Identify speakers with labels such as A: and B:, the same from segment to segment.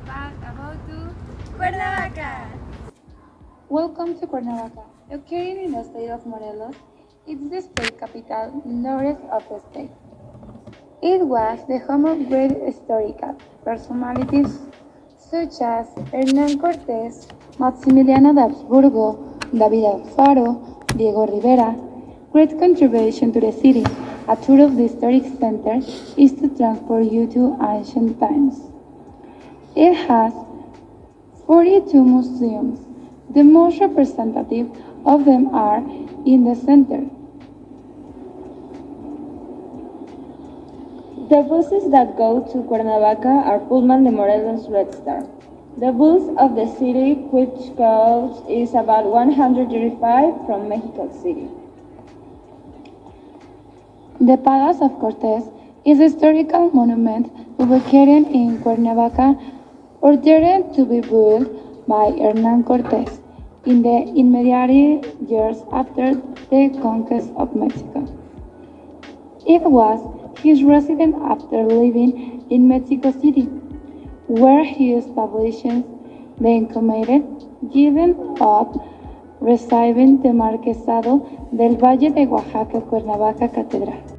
A: back about to Cuernavaca.
B: Welcome to Cuernavaca. Located in the state of Morelos, it's the state capital northeast of the state. It was the home of great historical personalities such as Hernán Cortés, Maximiliano de Habsburgo, David Alfaro, Diego Rivera. Great contribution to the city. A tour of the historic center is to transport you to ancient times. It has 42 museums. The most representative of them are in the center.
C: The buses that go to Cuernavaca are Pullman de Morelos Red Star. The bus of the city, which goes, is about 135 from Mexico City.
B: The Palace of Cortés is a historical monument located in Cuernavaca, ordered to be built by Hernán Cortés in the immediate years after the conquest of Mexico. It was his residence after living in Mexico City, where he established the incumbent, giving up receiving the Marquesado del Valle de Oaxaca, Cuernavaca Catedral.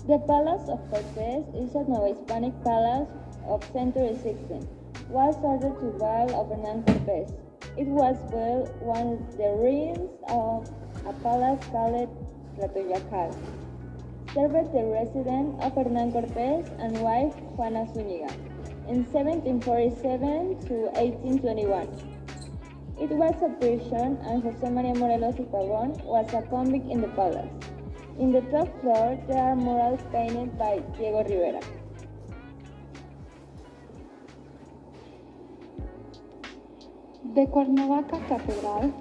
C: The Palace of Cortés is a Neo-Hispanic palace of century 16. Was ordered to build of Hernán Cortés. It was built on the ruins of a palace called Tlatoyacal. Served the residence of Hernán Cortés and wife Juana Zúñiga in 1747 to 1821. It was a prison and José María Morelos y Pavón was a convict in the palace. In the top floor, there are murals painted by Diego Rivera.
B: The Cuernavaca Cathedral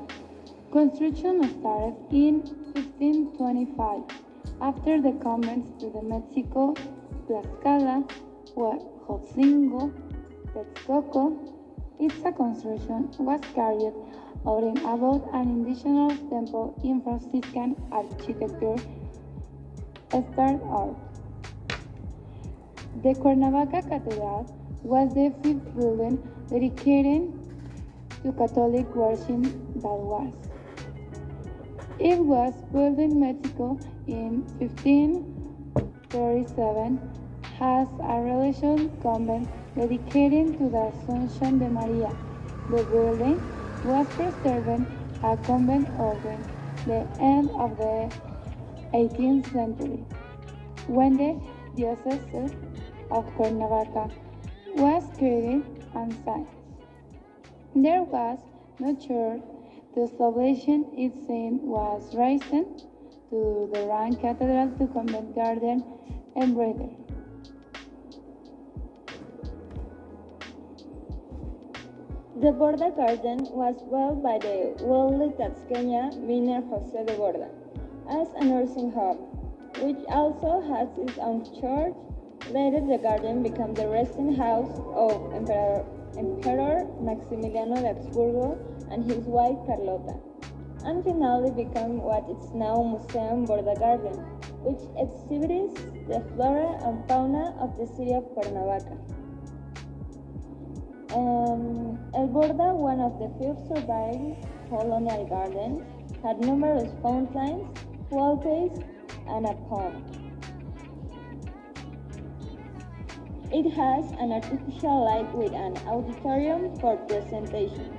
B: construction started in 1525 after the comments to the Mexico, Tlaxcala, Huejotzingo, Texcoco. Its construction was carried out in about an indigenous temple in Franciscan architecture start out. The Cuernavaca Cathedral was the fifth building dedicated to Catholic worship that was. It was built in Mexico in 1537 as a religious convent dedicated to the Assumption de Maria. The building was preserved a convent until the end of the 18th century, when the Diocese of Cuernavaca was created and signed. There was no church. The establishment its saint was raised to the rank cathedral to convent garden and brethren.
C: The Borda Garden was built by the wealthy Tlaxcala miner José de Borda as a nursing home, which also has its own church. Later, the garden became the resting house of Emperor Maximiliano de Habsburgo and his wife Carlota, and finally became what is now Museum Borda Garden, which exhibits the flora and fauna of the city of Cuernavaca. El Borda, one of the few surviving colonial gardens, had numerous fountains, fountains, and a pond. It has an artificial lake with an auditorium for presentations.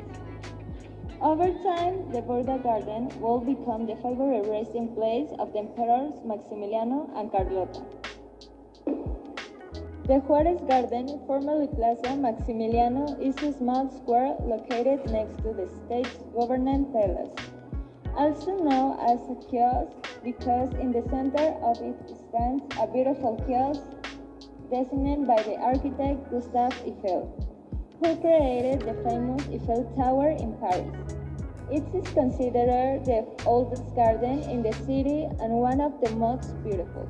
C: Over time, the Borda Garden will become the favorite resting place of the emperors Maximiliano and Carlota. The Juárez Garden, formerly Plaza Maximiliano, is a small square located next to the state's government palace, also known as a kiosk because in the center of it stands a beautiful kiosk designed by the architect Gustave Eiffel, who created the famous Eiffel Tower in Paris. It is considered the oldest garden in the city and one of the most beautiful.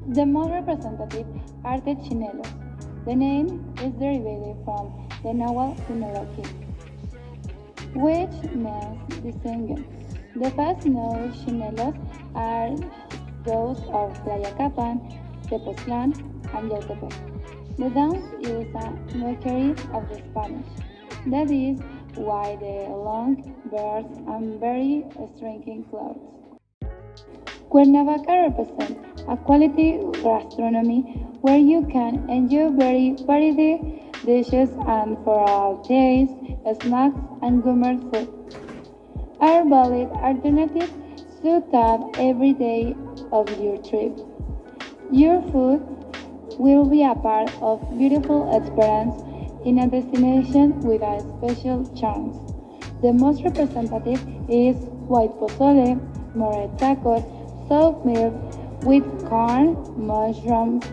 B: The most representative are the chinelos. The name is derived from the Nahuatl Chineloqui, which means descendant. The fast-known chinelos are those of Playa Capan, Tepoztlán, and Yautepec. The dance is a mockery of the Spanish. That is why the long beards and very striking clothes. Cuernavaca represents a quality gastronomy where you can enjoy very varied dishes and for all tastes, snacks, and gourmet food. Are valid alternatives to tap every day of your trip. Your food will be a part of beautiful experience in a destination with a special charm. The most representative is white pozole, more tacos, soft milk with corn, mushrooms,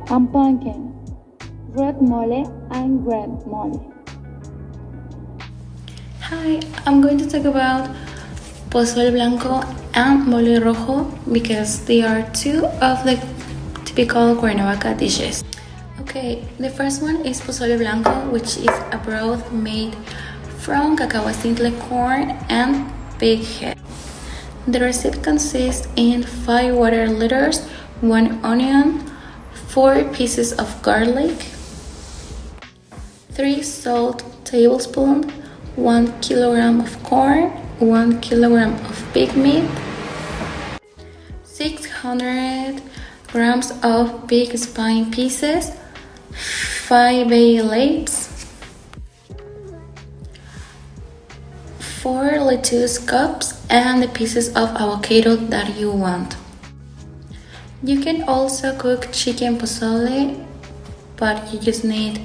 B: and pumpkin, red mole, and green mole.
D: Hi, I'm going to talk about pozole blanco and mole rojo because they are two of the typical Cuernavaca dishes. Okay, the first one is pozole blanco, which is a broth made from cacahuacintle corn and pig head. The recipe consists in 5 water liters, 1 onion, 4 pieces of garlic, 3 salt tablespoons, 1 kilogram of corn, 1 kilogram of pig meat, 600 grams of pig spine pieces, 5 bay leaves, 4 lettuce cups, and the pieces of avocado that you want. You can also cook chicken pozole, but you just need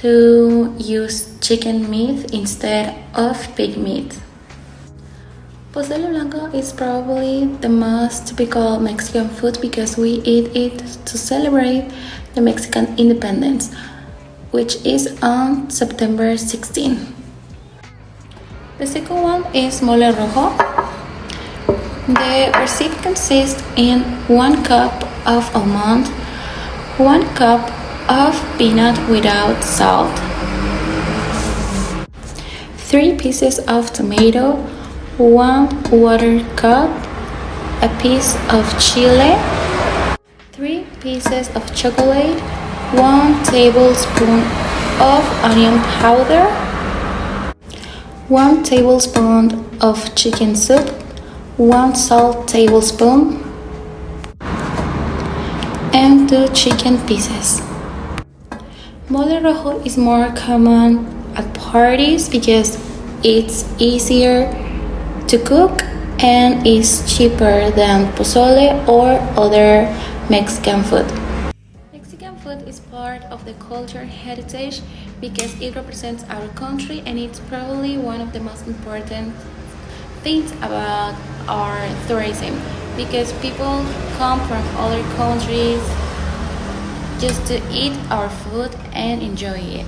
D: to use chicken meat instead of pig meat. Pozole blanco is probably the most typical Mexican food because we eat it to celebrate the Mexican independence, which is on September 16. The second one is mole rojo. The recipe consists in 1 cup of almond, 1 cup of peanut without salt, 3 pieces of tomato, 1 water cup, a piece of chile, 3 pieces of chocolate, 1 tablespoon of onion powder, 1 tablespoon of chicken soup, 1 salt tablespoon, and 2 chicken pieces. Mole rojo is more common at parties because it's easier to cook and is cheaper than pozole or other Mexican food. Mexican food is part of the cultural heritage because it represents our country and it's probably one of the most important things about our tourism because people come from other countries just to eat our food and enjoy it.